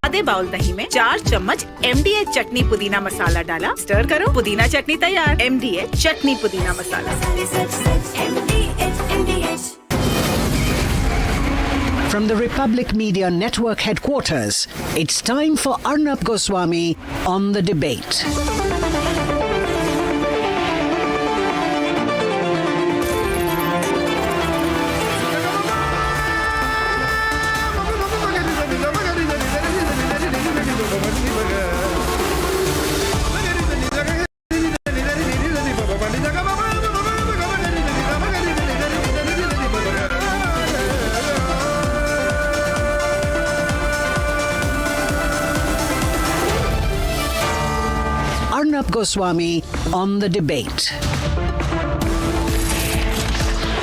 आधे बाउल दही में 4 चम्मच MDH चटनी पुदीना मसाला डाला, स्टर करो, पुदीना चटनी तैयार। MDH चटनी पुदीना मसाला। From the Republic Media Network headquarters, it's time for Arnab Goswami on The Debate. Arnab Goswami on The Debate.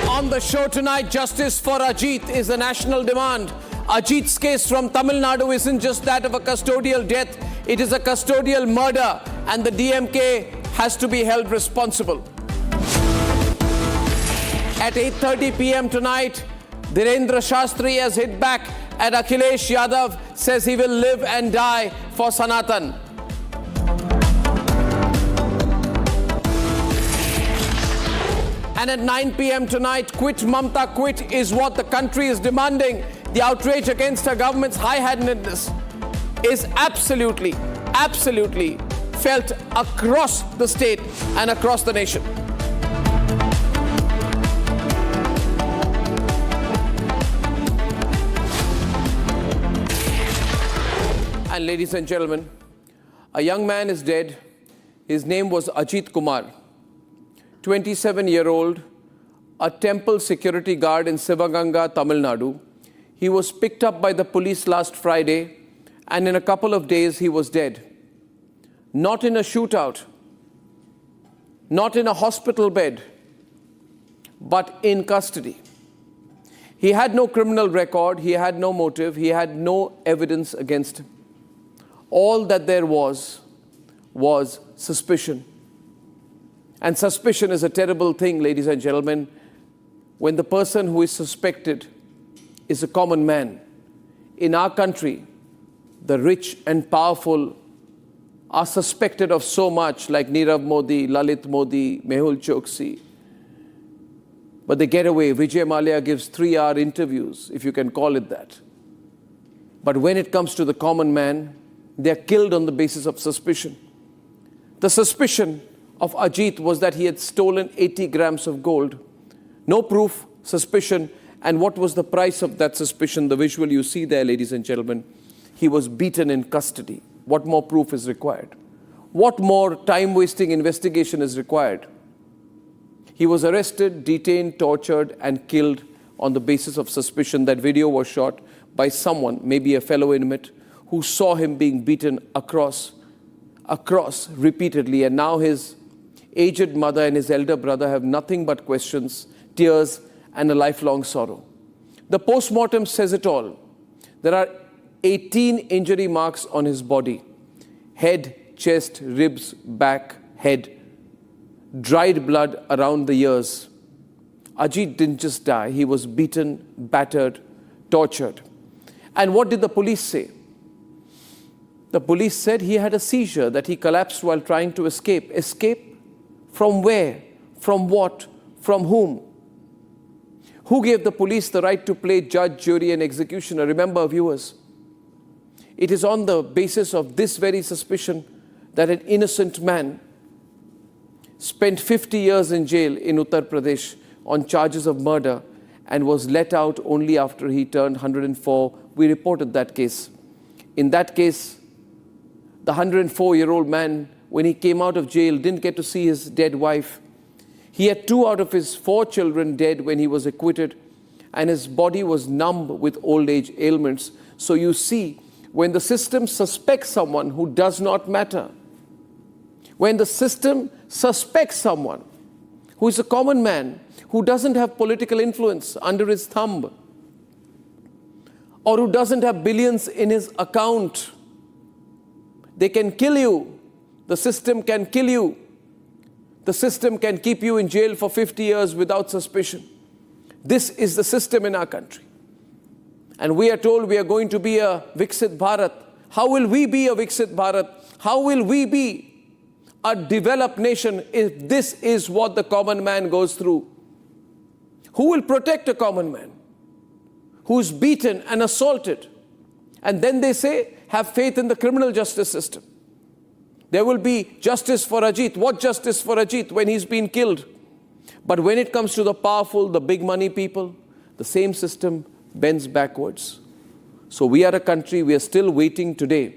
On the show tonight, justice for Ajith is a national demand. Ajith's case from Tamil Nadu isn't just that of a custodial death, it is a custodial murder, and the DMK has to be held responsible. At 8:30 p.m. tonight, Dhirendra Shastri has hit back at Akhilesh Yadav, says he will live and die for Sanatan. And at 9 p.m. tonight, quit Mamta, quit is what the country is demanding. The outrage against her government's high-handedness is absolutely felt across the state and across the nation. And ladies and gentlemen, a young man is dead. His name was Ajith Kumar. 27-year-old, a temple security guard in Sivaganga, Tamil Nadu. He was picked up by the police last Friday, and in a couple of days he was dead. Not in a shootout, not in a hospital bed, but in custody. He had no criminal record, he had no motive, he had no evidence against him. All that there was suspicion. And suspicion is a terrible thing, ladies and gentlemen, when the person who is suspected is a common man. In our country, the rich and powerful are suspected of so much, like Nirav Modi, Lalit Modi, Mehul Choksi. But they get away. Vijay Mallya gives 3-hour interviews, if you can call it that. But when it comes to the common man, they are killed on the basis of suspicion. The suspicion of Ajith was that he had stolen 80 grams of gold. No proof, suspicion, and what was the price of that suspicion? The visual you see there, ladies and gentlemen. He was beaten in custody. What more proof is required? What more time-wasting investigation is required? He was arrested, detained, tortured, and killed on the basis of suspicion. That video was shot by someone, maybe a fellow inmate, who saw him being beaten across repeatedly, and now his aged mother and his elder brother have nothing but questions, tears, and a lifelong sorrow. The post-mortem says it all. There are 18 injury marks on his body. Head, chest, ribs, back, head. Dried blood around the ears. Ajith didn't just die. He was beaten, battered, tortured. And what did the police say? The police said he had a seizure, that he collapsed while trying to escape. Escape? From where? From what? From whom? Who gave the police the right to play judge, jury, and executioner? Remember, viewers, it is on the basis of this very suspicion that an innocent man spent 50 years in jail in Uttar Pradesh on charges of murder and was let out only after he turned 104. We reported that case. In that case, the 104-year-old man, when he came out of jail, didn't get to see his dead wife. He had 2 out of his 4 children dead when he was acquitted, and his body was numb with old age ailments. So you see, when the system suspects someone who does not matter, when the system suspects someone who is a common man, who doesn't have political influence under his thumb, or who doesn't have billions in his account, they can kill you. The system can kill you. The system can keep you in jail for 50 years without suspicion. This is the system in our country. And we are told we are going to be a Viksit Bharat, How will we be a Viksit Bharat? How will we be a developed nation if this is what the common man goes through? Who will protect a common man who is beaten and assaulted? And then they say, have faith in the criminal justice system. There will be justice for Ajit. What justice for Ajit when he's been killed? But when it comes to the powerful, the big money people, the same system bends backwards. So we are a country, we are still waiting today.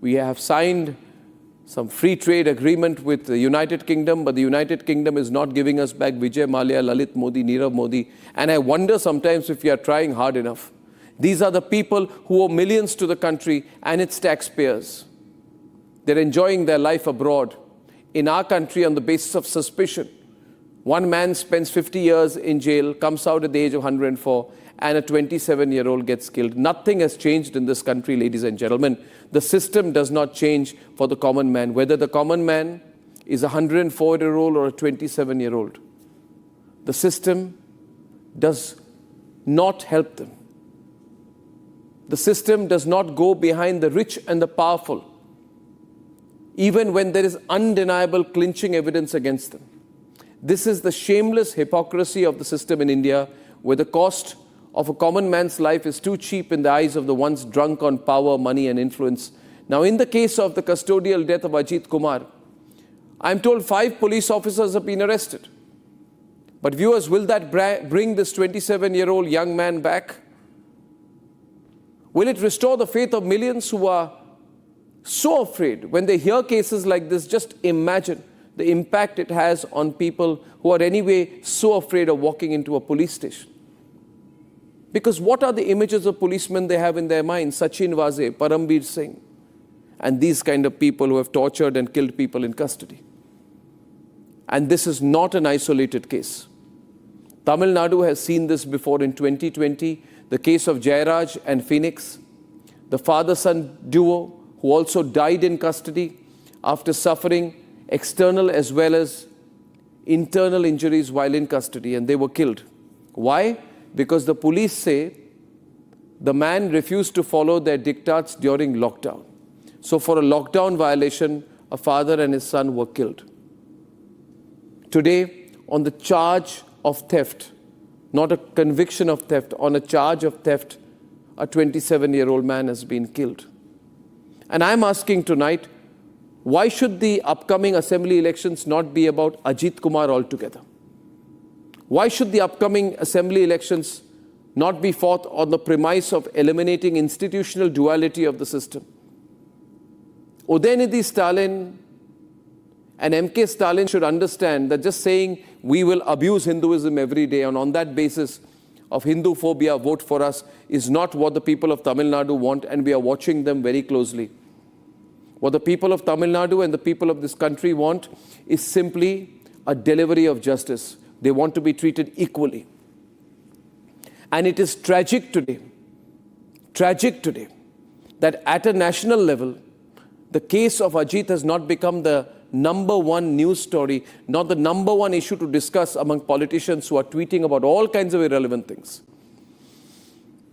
We have signed some free trade agreement with the United Kingdom, but the United Kingdom is not giving us back Vijay Mallya, Lalit Modi, Nirav Modi. And I wonder sometimes if we are trying hard enough. These are the people who owe millions to the country and its taxpayers. They're enjoying their life abroad. In our country, on the basis of suspicion, one man spends 50 years in jail, comes out at the age of 104, and a 27-year-old gets killed. Nothing has changed in this country, ladies and gentlemen. The system does not change for the common man, whether the common man is a 104-year-old or a 27-year-old. The system does not help them. The system does not go behind the rich and the powerful, even when there is undeniable clinching evidence against them. This is the shameless hypocrisy of the system in India, where the cost of a common man's life is too cheap in the eyes of the ones drunk on power, money and influence. Now, in the case of the custodial death of Ajith Kumar, I'm told 5 police officers have been arrested. But viewers, will that bring this 27-year-old young man back? Will it restore the faith of millions who are so afraid when they hear cases like this? Just imagine the impact it has on people who are anyway so afraid of walking into a police station. Because what are the images of policemen they have in their minds? Sachin Vaze, Parambir Singh, and these kind of people who have tortured and killed people in custody. And this is not an isolated case. Tamil Nadu has seen this before in 2020, the case of Jairaj and Phoenix, the father-son duo who also died in custody after suffering external as well as internal injuries while in custody, and they were killed. Why? Because the police say the man refused to follow their diktats during lockdown. So for a lockdown violation, a father and his son were killed. Today, on the charge of theft, not a conviction of theft, on a charge of theft, a 27-year-old man has been killed. And I'm asking tonight, why should the upcoming assembly elections not be about Ajith Kumar altogether? Why should the upcoming assembly elections not be fought on the premise of eliminating institutional duality of the system? Udayanidhi Stalin and M.K. Stalin should understand that just saying we will abuse Hinduism every day and on that basis of Hindu phobia, vote for us, is not what the people of Tamil Nadu want, and we are watching them very closely. What the people of Tamil Nadu and the people of this country want is simply a delivery of justice. They want to be treated equally. And it is tragic today, that at a national level, the case of Ajith has not become the #1 news story, not the #1 issue to discuss among politicians who are tweeting about all kinds of irrelevant things.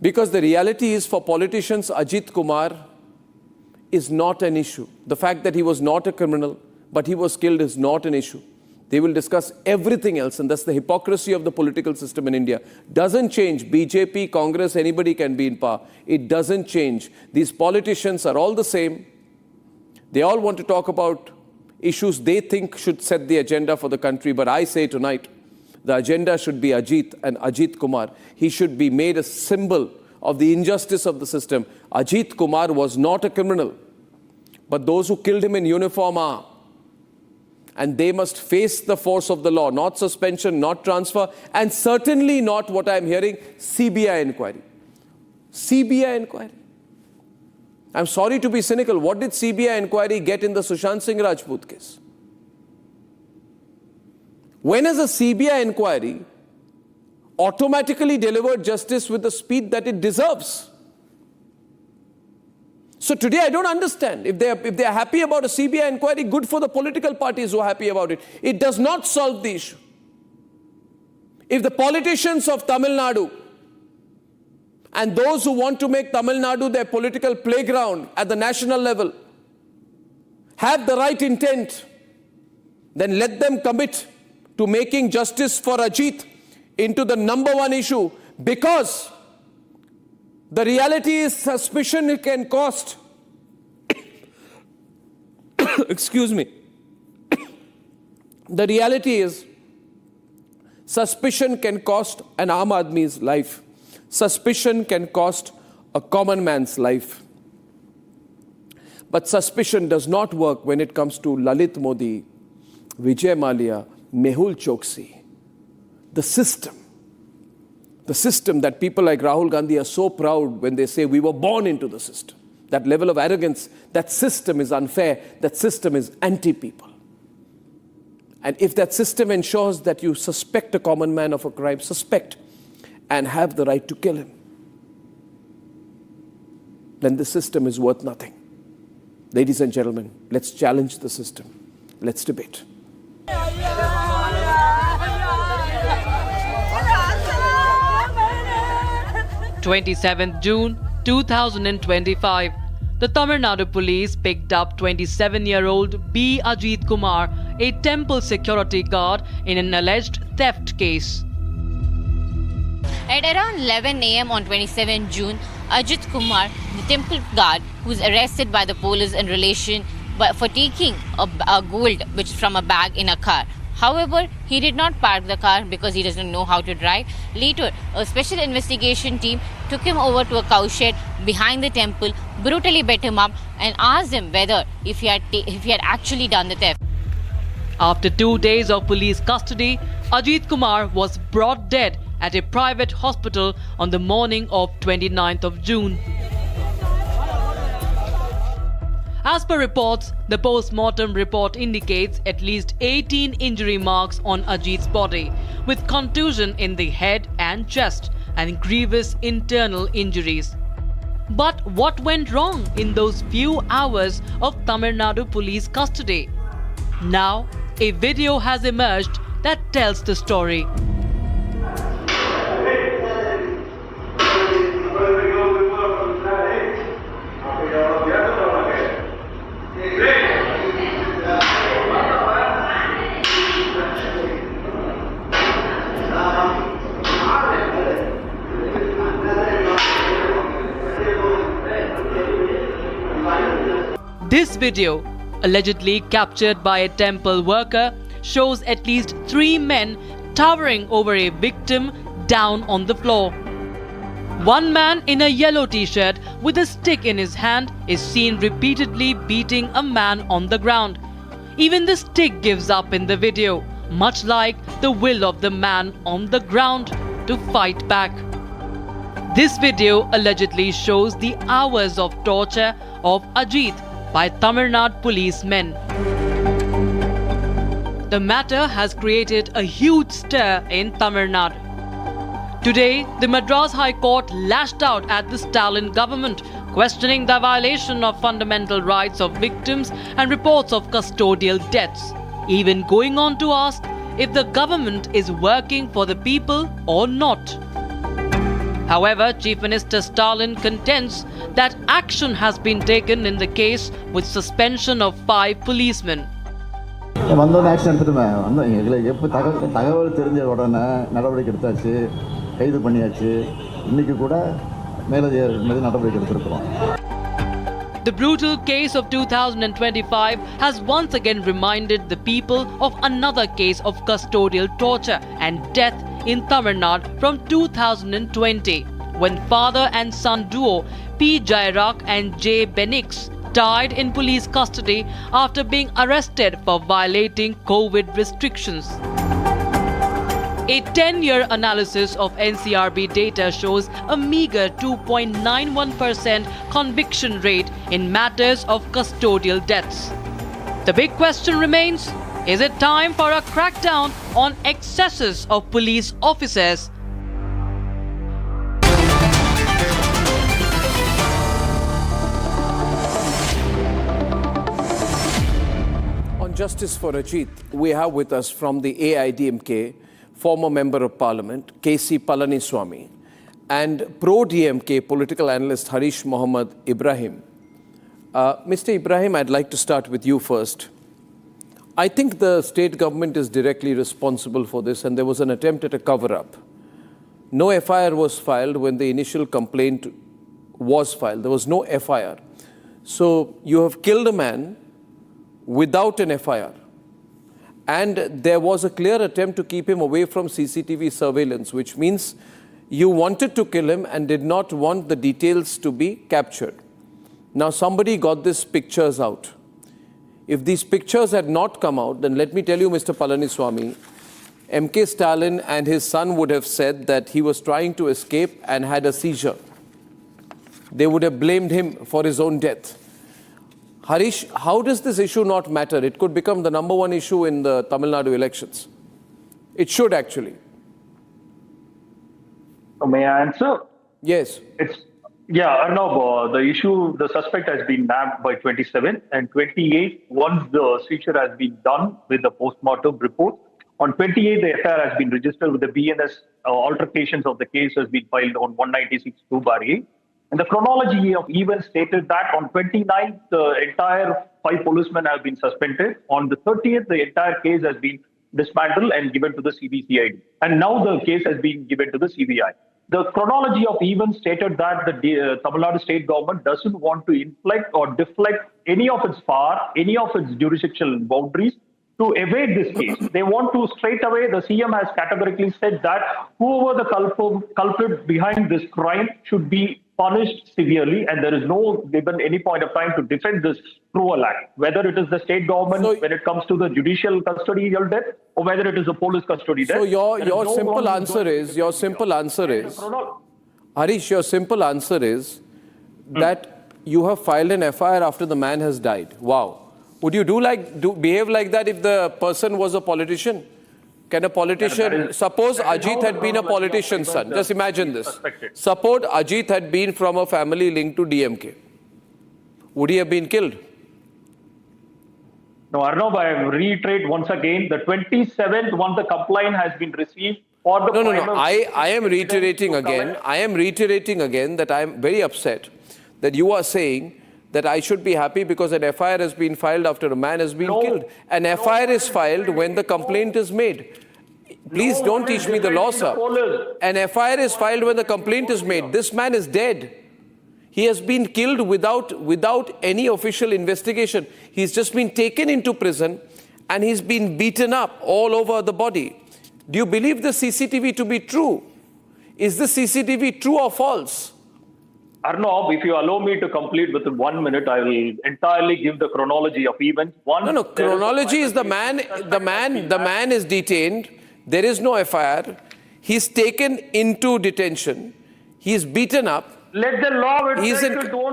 Because the reality is, for politicians, Ajith Kumar is not an issue. The fact that he was not a criminal, but he was killed, is not an issue. They will discuss everything else, and that's the hypocrisy of the political system in India. Doesn't change. BJP, Congress, anybody can be in power. It doesn't change. These politicians are all the same. They all want to talk about issues they think should set the agenda for the country. But I say tonight, the agenda should be Ajith and Ajith Kumar. He should be made a symbol of the injustice of the system. Ajith Kumar was not a criminal, but those who killed him in uniform are. And they must face the force of the law, not suspension, not transfer, and certainly not what I'm hearing, CBI inquiry. CBI inquiry. I'm sorry to be cynical. What did CBI inquiry get in the Sushant Singh Rajput case? When has a CBI inquiry automatically delivered justice with the speed that it deserves? So today I don't understand. If they are happy about a CBI inquiry, good for the political parties who are happy about it. It does not solve the issue. If the politicians of Tamil Nadu And those who want to make Tamil Nadu their political playground at the national level have the right intent, then let them commit to making justice for Ajith into the number one issue, because the reality is suspicion can cost excuse me. The reality is suspicion can cost an Aam Aadmi's life. Suspicion can cost a common man's life. But suspicion does not work when it comes to Lalit Modi, Vijay Mallya, Mehul Choksi. The system that people like Rahul Gandhi are so proud when they say we were born into the system. That level of arrogance, that system is unfair, that system is anti-people. And if that system ensures that you suspect a common man of a crime, suspect, and have the right to kill him, then the system is worth nothing. Ladies and gentlemen, let's challenge the system. Let's debate. 27th June 2025. The Tamil Nadu police picked up 27-year-old B. Ajith Kumar, a temple security guard, in an alleged theft case. At around 11 a.m. on 27 June, Ajith Kumar, the temple guard, was arrested by the police in relation for taking a gold from a bag in a car. However, he did not park the car because he doesn't know how to drive. Later, a special investigation team took him over to a cow shed behind the temple, brutally beat him up and asked him whether if he had actually done the theft. After 2 days of police custody, Ajith Kumar was brought dead at a private hospital on the morning of 29th of June. As per reports, the post-mortem report indicates at least 18 injury marks on Ajith's body, with contusion in the head and chest and grievous internal injuries. But what went wrong in those few hours of Tamil Nadu police custody? Now, a video has emerged that tells the story. This video, allegedly captured by a temple worker, shows at least 3 men towering over a victim down on the floor. One man in a yellow t-shirt with a stick in his hand is seen repeatedly beating a man on the ground. Even the stick gives up in the video, much like the will of the man on the ground to fight back. This video allegedly shows the hours of torture of Ajith by Tamil Nadu policemen. The matter has created a huge stir in Tamil Nadu. Today, the Madras High Court lashed out at the Stalin government, questioning the violation of fundamental rights of victims and reports of custodial deaths, even going on to ask if the government is working for the people or not. However, Chief Minister Stalin contends that action has been taken in the case with suspension of 5 policemen. வந்தோடனே action எடுத்துட்டுமே வந்தோம் எங்களுக்கு எப்போ தகவல் தெரிஞ்ச உடனே நடவடிக்கை எடுத்தாச்சு, கைது பண்ணியாச்சு. இன்னைக்கு கூட மேலதிக நடவடிக்கை எடுத்திருக்கிறோம். The brutal case of 2025 has once again reminded the people of another case of custodial torture and death in Tamil Nadu from 2020, when father and son duo P. Jairak and J. Benix died in police custody after being arrested for violating COVID restrictions. A 10-year analysis of NCRB data shows a meager 2.91% conviction rate in matters of custodial deaths. The big question remains, is it time for a crackdown on excesses of police officers? On Justice for Ajith, we have with us from the AIADMK, former Member of Parliament, K.C. Palaniswamy, and pro-DMK political analyst Harish Mohammad Ibrahim. Mr. Ibrahim, I'd like to start with you first. I think the state government is directly responsible for this, and there was an attempt at a cover-up. No FIR was filed when the initial complaint was filed. There was no FIR. So you have killed a man without an FIR. And there was a clear attempt to keep him away from CCTV surveillance, which means you wanted to kill him and did not want the details to be captured. Now somebody got these pictures out. If these pictures had not come out, then let me tell you, Mr. Palaniswamy, M.K. Stalin and his son would have said that he was trying to escape and had a seizure. They would have blamed him for his own death. Harish, how does this issue not matter? It could become the #1 issue in the Tamil Nadu elections. It should actually. May I answer? Yes. Arnab, the issue, the suspect has been nabbed by 27 and 28. Once the seizure has been done with the post-mortem report, on 28, the FIR has been registered with the BNS. Altercations of the case has been filed on 196(2)(a). And the chronology of events stated that on 29th, the entire 5 policemen have been suspended. On the 30th, the entire case has been dismantled and given to the CBCID. And now the case has been given to the CBI. The chronology of events stated that the Tamil Nadu state government doesn't want to inflict or deflect any of its power, any of its jurisdictional boundaries to evade this case. They want to straight away, the CM has categorically said that whoever the culprit behind this crime should be punished severely, and there is no given any point of time to defend this cruel act, whether it is the state government when it comes to the judicial custodial death or whether it is a police custody death. So your simple answer is, Harish, your simple answer is that you have filed an FIR after the man has died. Wow. Would you behave like that if the person was a politician? Can a politician, suppose Ajith had been a politician's son, just imagine this. Suppose Ajith had been from a family linked to DMK. Would he have been killed? No, Arnab, I reiterate once again, the 27th, once the complaint has been received for the... No. I am reiterating again. I am reiterating again that I am very upset that you are saying that I should be happy because an FIR has been filed after a man has been killed. An FIR is filed when the complaint is made. Please don't teach me the law, sir. An FIR is filed when the complaint is made. This man is dead. He has been killed without any official investigation. He's just been taken into prison and he's been beaten up all over the body. Do you believe the CCTV to be true? Is the CCTV true or false? Arnab, if you allow me to complete within 1 minute, I will entirely give the chronology of events. No. Chronology is the man is detained. There is no FIR. He's taken into detention. He's beaten up. Let the law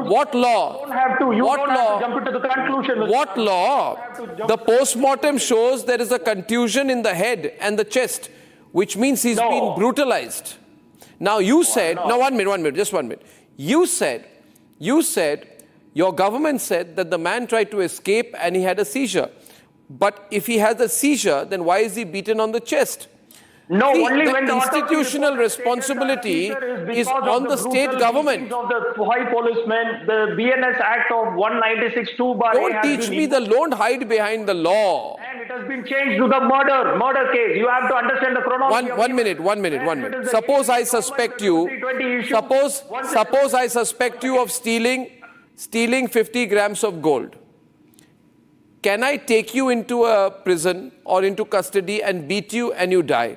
what law? Don't have to. You what don't law? have to jump into the conclusion. What law? The post-mortem shows there is a contusion in the head and the chest, which means he's been brutalized. Now you said, no, 1 minute, just 1 minute. You said, your government said that the man tried to escape and he had a seizure. But if he has a seizure, then why is he beaten on the chest? No, See, only when the the institutional responsibility is on the state government. Of the 5 policemen, the BNS Act of 196(2)(a) Don't teach me don't hide behind the law. And it has been changed to the murder case. You have to understand the chronology. One minute. Suppose I suspect you. Suppose I suspect you of stealing 50 grams of gold. Can I take you into a prison or into custody and beat you and you die?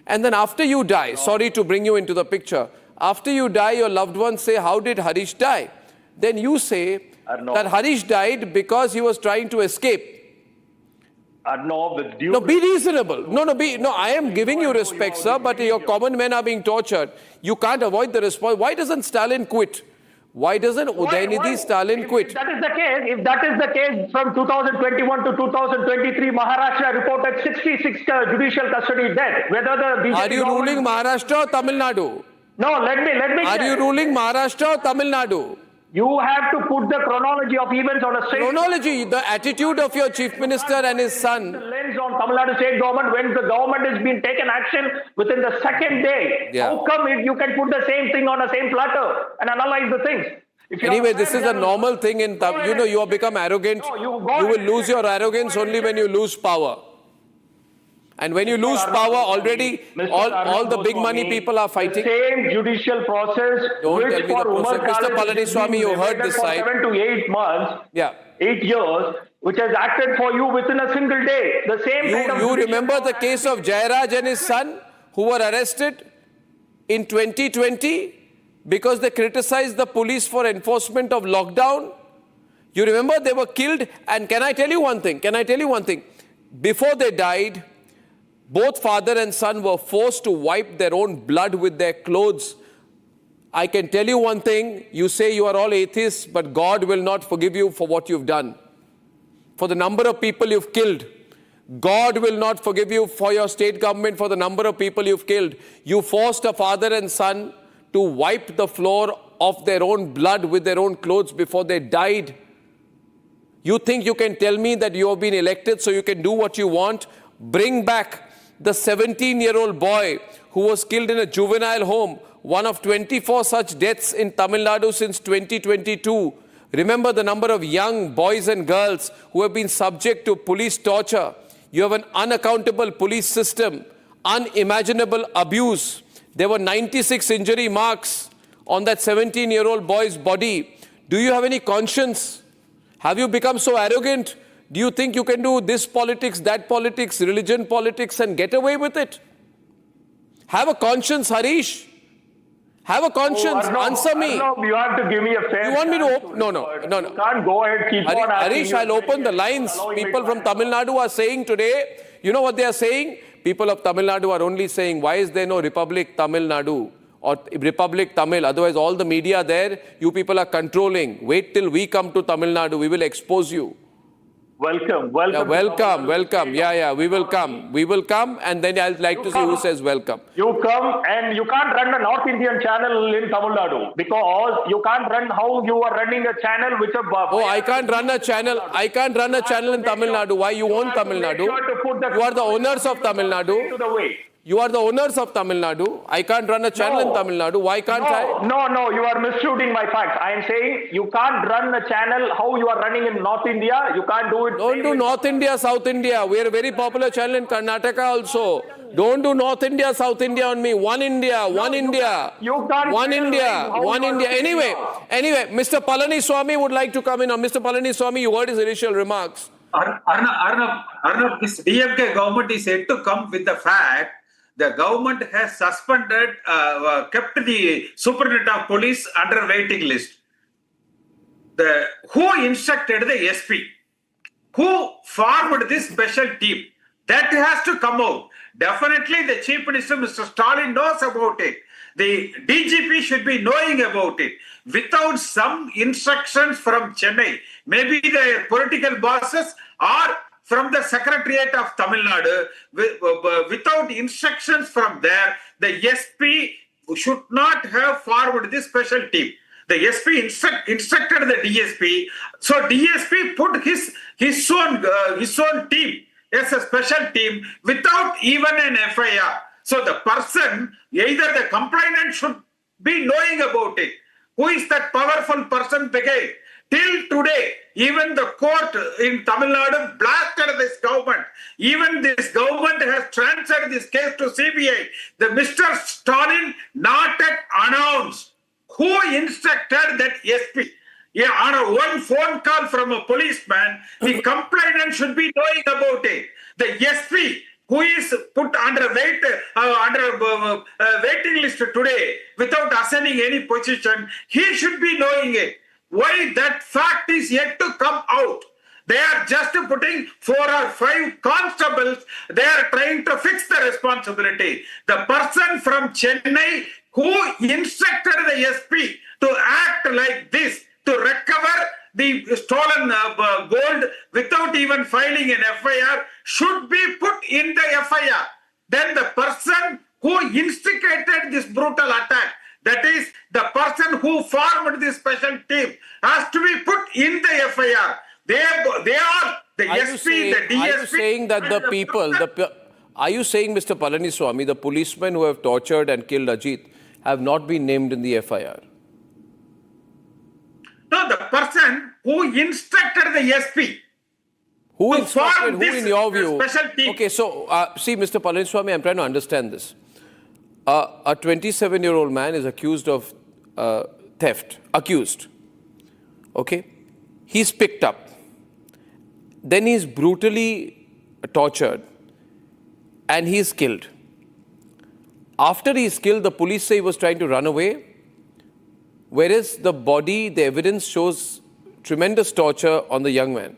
And then after you die, sorry to bring you into the picture, after you die, your loved ones say, how did Harish die? Then you say that Harish died because he was trying to escape. No, be reasonable. No, I am giving you respect, sir, but your common men are being tortured. You can't avoid the response. Why doesn't Stalin quit? Why doesn't Udaynidhi Stalin quit? If that is the case, from 2021 to 2023, Maharashtra reported 66 judicial custody deaths. Whether the BJP Are you ruling Maharashtra or Tamil Nadu? No, let me. Are you ruling Maharashtra or Tamil Nadu? You have to put the chronology of events on a straight Chronology, the attitude of your Chief Minister and his son. lens on Tamil Nadu state government when the government has been taken action within the second day. Yeah. How come you can put the same thing on the same platter and analyze the things? If you Anyway, are- this is a normal thing in Tamil. You know, you have become arrogant. No, You will lose your arrogance only when you lose power. And when you lose power, already all the big money people are fighting. The same judicial process Don't which tell me the for process. Umar Mr. Khalid Palaniswamy, you heard this for side. 7 to 8 months, Yeah. 8 years, which has acted for you within a single day. The same kind of You judicial remember the process- case of Jairaj and his son who were arrested in 2020 because they criticized the police for enforcement of lockdown? You remember they were killed? And can I tell you one thing? Before they died, both father and son were forced to wipe their own blood with their clothes. I can tell you one thing, you say you are all atheists, but God will not forgive you for what you've done. For the number of people you've killed. God will not forgive you for your state government for the number of people you've killed. You forced a father and son to wipe the floor of their own blood with their own clothes before they died. You think you can tell me that you have been elected so you can do what you want? Bring back the 17-year-old boy who was killed in a juvenile home, one of 24 such deaths in Tamil Nadu since 2022. Remember the number of young boys and girls who have been subject to police torture. You have an unaccountable police system, unimaginable abuse. There were 96 injury marks on that 17-year-old boy's body. Do you have any conscience? Have you become so arrogant? Do you think you can do this politics, that politics, religion politics and get away with it? Have a conscience, Harish. Have a conscience. Arnab, Answer me. Arnab, you have to give me a fair You want me to chance open? No. You can't go ahead, keep on asking. Harish, I'll open the lines. People from Tamil Nadu are saying today, you know what they are saying? People of Tamil Nadu are only saying, why is there no Republic Tamil Nadu or Republic Tamil? Otherwise, all the media there, you people are controlling. Wait till we come to Tamil Nadu. We will expose you. Welcome. Yeah, welcome. Yeah, we will come. And then I'd like to see who says welcome. You come and you can't run a North Indian channel in Tamil Nadu because you can't run how you are running a channel which a... Oh, I can't run a channel. I can't run a channel in Tamil Nadu. Why? You own Tamil Nadu. You are the owners of Tamil Nadu. You are the owners of Tamil Nadu. I can't run a channel in Tamil Nadu. Why can't I? No, you are misshooting my facts. I am saying you can't run a channel how you are running in North India. You can't do it. Don't do North India, South India. We are a very popular channel in Karnataka also. Don't do North India, South India on me. One India. You can't. One India. Anyway, Mr. Palaniswamy would like to come in. Mr. Palaniswamy, you heard his initial remarks. Arnab, this DMK government is yet to come with the fact the government has suspended, kept the superintendent of police under waiting list. Who instructed the SP? Who formed this special team? That has to come out. Definitely the Chief Minister, Mr. Stalin, knows about it. The DGP should be knowing about it. Without some instructions from Chennai, maybe their political bosses or from the Secretariat of Tamil Nadu, without instructions from there, the SP should not have forwarded this special team. The SP instructed the DSP, so DSP put his own team as a special team without even an FIR. So the person, either the complainant should be knowing about it. Who is that powerful person again? Till today, even the court in Tamil Nadu blasted this government. Even this government has transferred this case to CBI. The Mr. Stalin not yet announced who instructed that SP. Yeah, on a one phone call from a policeman, the complainant should be knowing about it. The SP who is put under waiting list today without assigning any position, he should be knowing it. Why that fact is yet to come out? They are just putting 4 or 5 constables. They are trying to fix the responsibility. The person from Chennai who instructed the SP to act like this, to recover the stolen gold without even filing an FIR, should be put in the FIR. Then the person who instigated this brutal attack That is, the person who formed this special team has to be put in the FIR. They are the SP, the DSP. Are you saying that the people, are you saying, Mr. Palaniswamy, the policemen who have tortured and killed Ajit have not been named in the FIR? No, the person who instructed the SP. Who instructed, who in your view? Special team. Okay, so see, Mr. Palaniswamy, I'm trying to understand this. A 27-year-old man is accused of theft. Accused. Okay? He's picked up. Then he's brutally tortured and he's killed. After he's killed, the police say he was trying to run away, whereas the body, the evidence shows tremendous torture on the young man.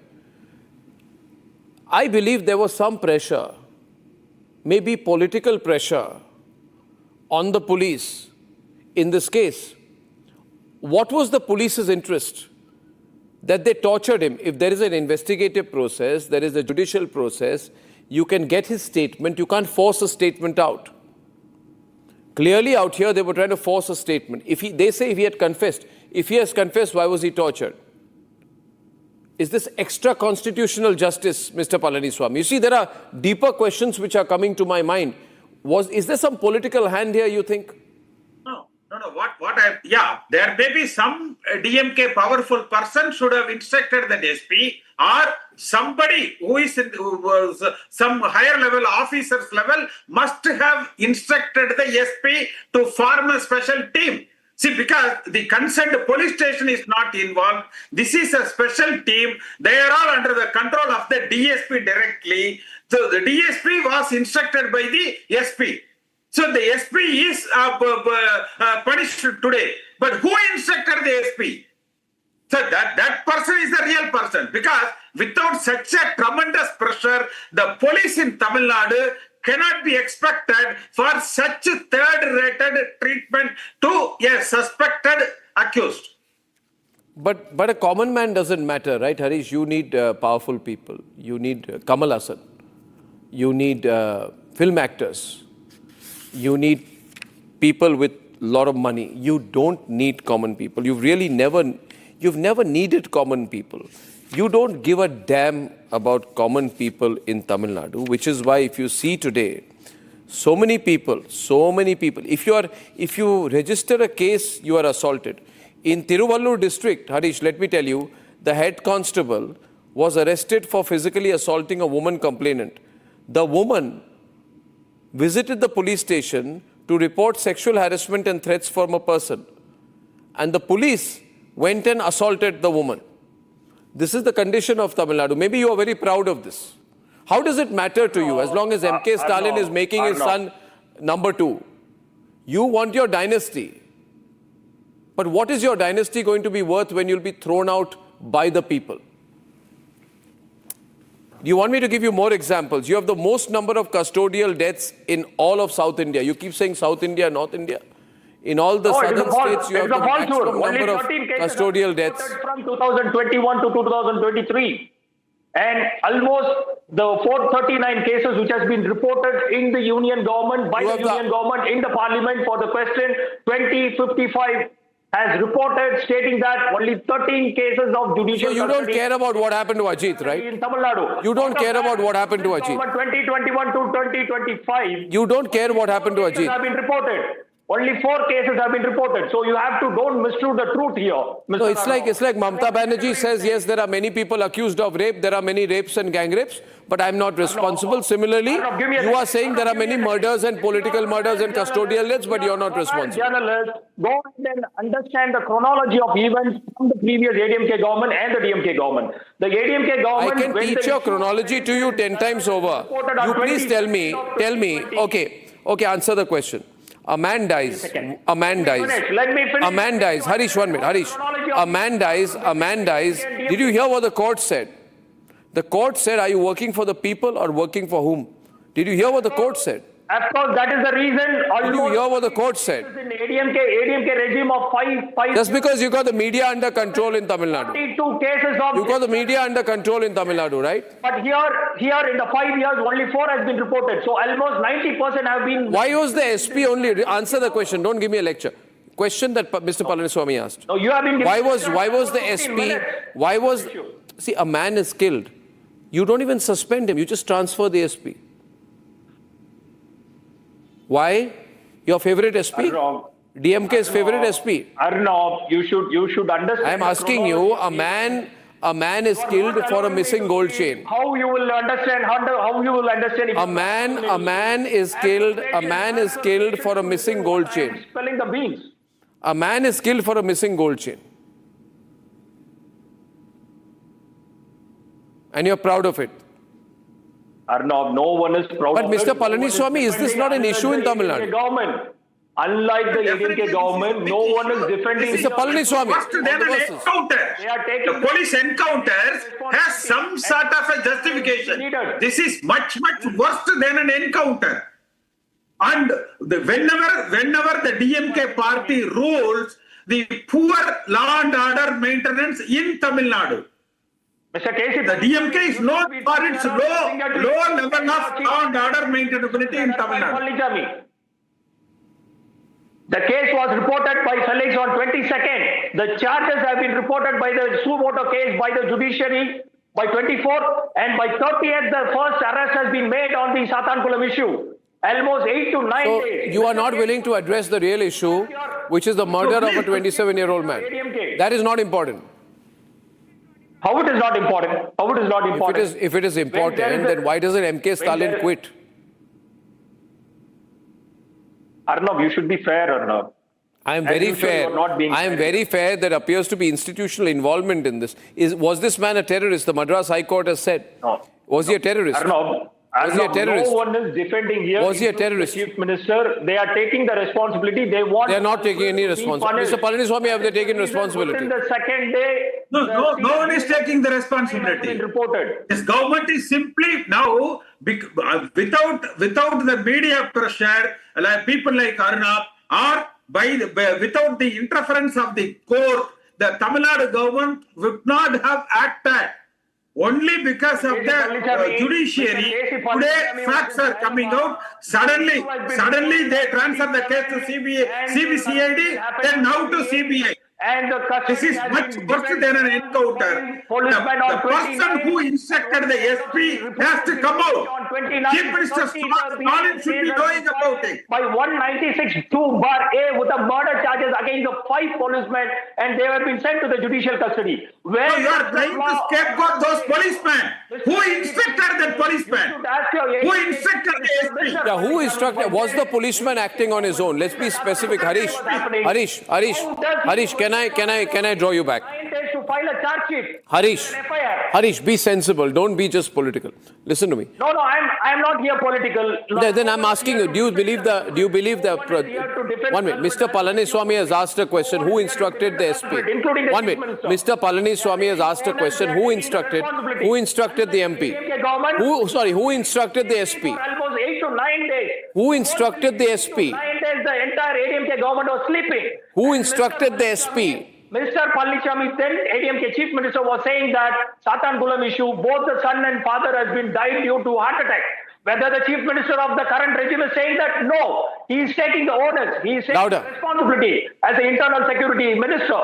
I believe there was some pressure, maybe political pressure, on the police in this case. What was the police's interest? That they tortured him. If there is an investigative process, there is a judicial process, you can get his statement, you can't force a statement out. Clearly out here, they were trying to force a statement. They say if he had confessed. If he has confessed, why was he tortured? Is this extra constitutional justice, Mr. Palaniswamy? You see, there are deeper questions which are coming to my mind. Is there some political hand here, you think? No. There may be some DMK powerful person should have instructed the SP, or somebody who was some higher level officers level must have instructed the SP to form a special team. See, because the concerned police station is not involved, this is a special team. They are all under the control of the DSP directly. So the DSP was instructed by the SP. So the SP is punished today. But who instructed the SP? So that person is the real person. Because without such a tremendous pressure, the police in Tamil Nadu cannot be expected for such third-rated treatment to a suspected accused. But a common man doesn't matter, right, Harish? You need powerful people. You need Kamal Hassan. You need film actors. You need people with a lot of money. You don't need common people. You've never needed common people. You don't give a damn about common people in Tamil Nadu, which is why if you see today, so many people, if you register a case, you are assaulted. In Tiruvallur district, Harish, let me tell you, the head constable was arrested for physically assaulting a woman complainant. The woman visited the police station to report sexual harassment and threats from a person. And the police went and assaulted the woman. This is the condition of Tamil Nadu. Maybe you are very proud of this. How does it matter to you as long as M.K. Stalin is making his son number 2? You want your dynasty. But what is your dynasty going to be worth when you'll be thrown out by the people? Do you want me to give you more examples? You have the most number of custodial deaths in all of South India. You keep saying South India, North India. In all the southern states, you have the maximum number of custodial deaths. From 2021 to 2023. And almost the 439 cases which has been reported in the union government, by the union government, in the parliament for the question 2055 has reported stating that only 13 cases of judicial So you don't care about what happened to Ajit, right? In Tamil Nadu. You don't care about what happened to Ajit. 2021 to 2025. You don't care what happened to Ajit. Have been reported. Only 4 cases have been reported. So you have to don't misconstrue the truth here. No, it's like Mamata Banerjee says, yes, there are many people accused of rape. There are many rapes and gang rapes, but I'm not responsible. Similarly, you are saying there are many murders and political murders and custodial deaths, but you're not responsible. Journalists, go and understand the chronology of events from the previous ADMK government and the DMK government. The ADMK government... I can teach your chronology to you 10 times over. You please tell me, okay, answer the question. A man dies. Let me finish. A man dies. Harish, 1 minute. Harish. A man dies. Did you hear what the court said? The court said, are you working for the people or working for whom? Did you hear what the court said? Of course, that is the reason. Did you hear what the court said? In ADMK regime of five. Just because you got the media under control in Tamil Nadu. 42 cases of. You got the media under control in Tamil Nadu, right? But here in the 5 years, only 4 has been reported. So almost 90% have been. Why was the SP only? Answer the question. Don't give me a lecture. question that Mr. Palaniswamy asked. No, you have been. Why was the 15 SP? minutes. Why was see a man is killed? You don't even suspend him. You just transfer the SP. Why? Your favorite SP? Wrong. DMK's favorite SP. Arnab, you should understand. I am asking you. A man is killed for a missing gold chain. How you will understand? How you will understand? If A man is killed. A man is killed for a missing gold chain. Spelling the beans. A man is killed for a missing gold chain. And you're proud of it. Arnab, no one is proud But of Mr. it. Palaniswamy, is this not an issue in Tamil Nadu? Government. Unlike the AIADMK government, no one is defending. Mr. Palaniswamy. First, then an encounter. They are taking The police encounters has some sort of a justification. This is much worse than an encounter. And whenever the DMK party rules, the poor law and order maintenance in Tamil Nadu. Mr. Casey, The DMK is known for its low level of law and order maintainability in Tamil Nadu. The case was reported by colleagues on 22nd. The charges have been reported by the suo motu case by the judiciary by 24th, and by 30th the first arrest has been made on the Satankulam issue. Almost 8 to 9 So days. you are not willing to address the real issue, which is the murder of a 27-year-old man. That is not important. How it is not important? How it is not important? If it is important, then why doesn't M.K. Stalin quit? Arnab, you should be fair, Arnab. I am very fair. I am very fair. There appears to be institutional involvement in this. Was this man a terrorist? The Madras High Court has said. No. Was he a terrorist? Arnab, Was he a terrorist? no one is defending here. Was he a including terrorist? The Chief Minister, they are taking the responsibility. They are not taking any responsibility. Mr. Palaniswamy, have they taken responsibility? In the second day, No one is taking the responsibility. Reported. This government is simply now, without the media pressure, like people like Arnab, or without the interference of the court, the Tamil Nadu government would not have acted. Only because of the judiciary, today facts are coming out. Suddenly they transfer the case to CBCID, then now to CBI. And This is much worse than an encounter. The person who instructed the SP has to come out. Chief Minister Stalin should be knowing about it. By 196(2)(a) with the murder charges against the 5 policemen, and they have been sent to the judicial custody. Where So you are trying to scapegoat those policemen. Who instructed that policeman? Who instructed the SP? Yeah, who instructed? Was the policeman acting on his own? Let's be specific. Harish, can I draw you back? 9 days to file a charge sheet. Harish, be sensible. Don't be just political. Listen to me. No, I am not here political. Then I'm asking you, do you believe the one minute, Mr. Palaniswamy has asked a question, who instructed the SP? 1 minute. Mr. Palaniswamy has asked a question, who instructed the MP? Who instructed the SP? Almost 8 to 9 days. Who instructed the SP? 9 days the entire AIADMK government was sleeping. Who instructed the SP? Mr. Palaniswamy, then AIADMK Chief Minister, was saying that Satankulam issue, both the son and father has been died due to heart attack. Whether the Chief Minister of the current regime is saying that, no, he is taking the onus, he is taking the responsibility as the Internal Security Minister.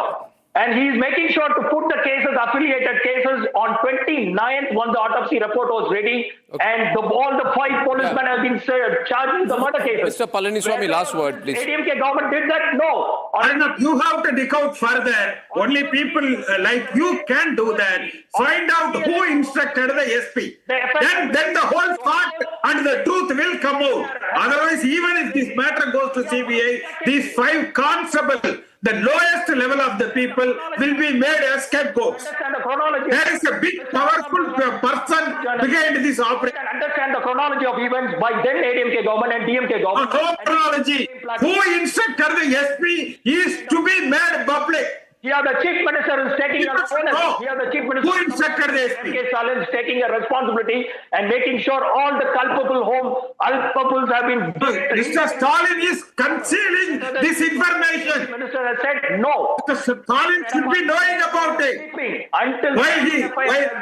And he is making sure to put the cases, affiliated cases, on 29th when the autopsy report was ready. Okay. And all the 5 policemen have been charged with the murder cases. Mr. Palaniswamy, last word, please. AIADMK government did that? No. Arnab, you have to dig out further. Only people like you can do that. Find out who instructed the SP. Then the whole fact and the truth will come out. Otherwise, even if this matter goes to CBI, these 5 constables, the lowest level of the people will be made as scapegoats. There is a big, powerful person behind this operation. Understand the chronology of events by then AIADMK government and DMK government. No chronology. Who instructed the SP is to be made public. Here the Chief Minister is taking a responsibility. Here the Chief Minister Who instructed the SP? M.K. Stalin is taking a responsibility and making sure all the culpables have been... Mr. Stalin is concealing this information. The Minister has said no. Mr. Stalin should be knowing about it.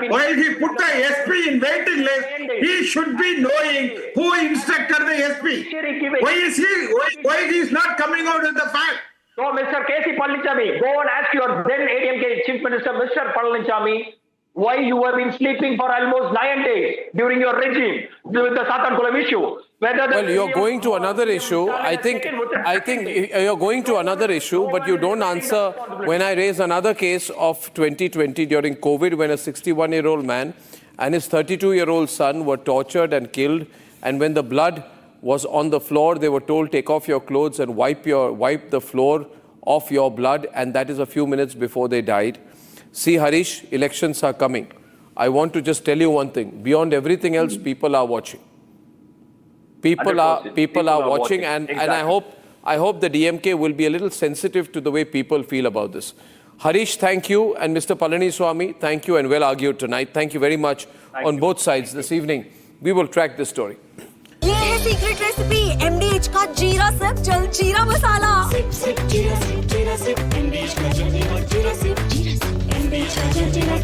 While he put the SP in waiting list, he should be knowing who instructed the SP. Why he is not coming out with the fact? So, Mr. K.C. Palanichami, go and ask your then AIADMK Chief Minister, Mr. Palanichami, why you have been sleeping for almost 9 days during your regime with the Satankulam issue. Well, you're going to another issue. I think you're going to another issue, but you don't answer when I raise another case of 2020 during COVID when a 61-year-old man and his 32-year-old son were tortured and killed. And when the blood was on the floor, they were told, take off your clothes and wipe the floor off your blood. And that is a few minutes before they died. See, Harish, elections are coming. I want to just tell you one thing. Beyond everything else, people are watching. People are watching, and I hope the DMK will be a little sensitive to the way people feel about this. Harish, thank you, and Mr. Palaniswamy, thank you, and well argued tonight. Thank you very much on both sides this evening. We will track this story. ये है secret recipe MDH का जीरा SIP जल जीरा मसाला SIP SIP जीरा SIP MDH का जल जीरा सिप MDH का जल जीरा